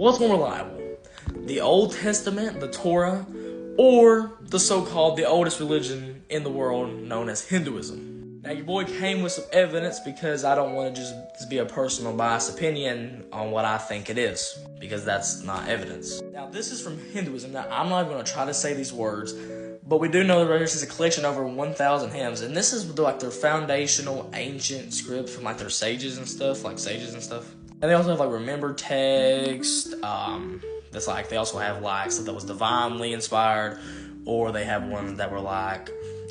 What's more reliable? The Old Testament, the Torah, or the so-called the oldest religion in the world known as Hinduism? Now your boy came with some evidence because I don't want to just be a personal biased opinion on what I think it is, because that's not evidence. Now this is from Hinduism. Now I'm not even going to try to say these words, but we do know that this is a collection of over 1,000 hymns, and this is like their foundational ancient scripts from like their sages and stuff. And they also have like remembered text. That's like they also have like stuff that was divinely inspired, or they have ones that were like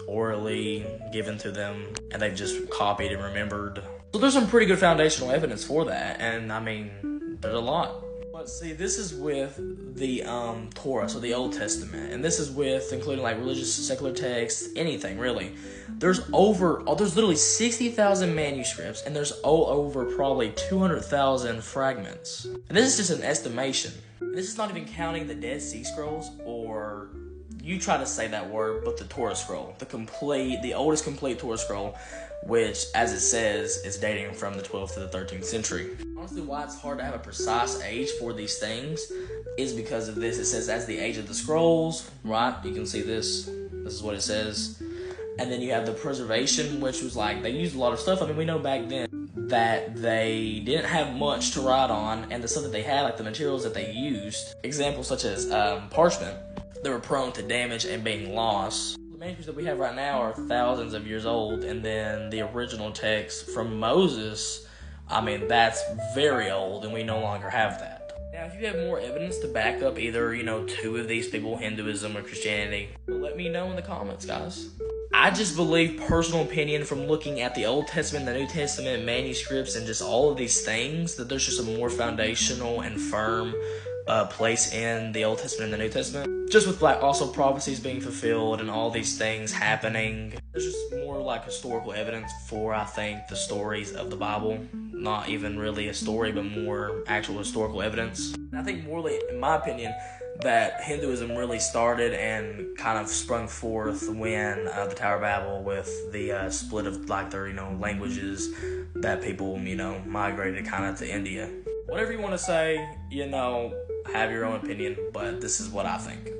orally given to them and they've just copied and remembered. So there's some pretty good foundational evidence for that, and I mean there's a lot. But see, this is with the Torah, so the Old Testament, and this is with including like religious secular texts, anything really. There's literally 60,000 manuscripts, and there's over probably 200,000 fragments. And this is just an estimation. This is not even counting the Dead Sea Scrolls, or you try to say that word, but the Torah scroll, the oldest complete Torah scroll, which, as it says, is dating from the 12th to the 13th century. Honestly, why it's hard to have a precise age for these things is because of this. It says as the age of the scrolls, right? You can see this. This is what it says. And then you have the preservation, which was like, they used a lot of stuff. I mean, we know back then that they didn't have much to write on, and the stuff that they had, like the materials that they used, examples such as parchment, they were prone to damage and being lost. The manuscripts that we have right now are thousands of years old, and then the original text from Moses, I mean, that's very old, and we no longer have that. Now, if you have more evidence to back up either, two of these people, Hinduism or Christianity, let me know in the comments, guys. I just believe, personal opinion, from looking at the Old Testament, the New Testament, manuscripts, and just all of these things, that there's just a more foundational and firm place in the Old Testament and the New Testament. Just with like also prophecies being fulfilled and all these things happening. There's just more like historical evidence for, I think, the stories of the Bible. Not even really a story, but more actual historical evidence. And I think morally, in my opinion, that Hinduism really started and kind of sprung forth when the Tower of Babel, with the split of like their languages, that people migrated kind of to India. Whatever you want to say, have your own opinion, but this is what I think.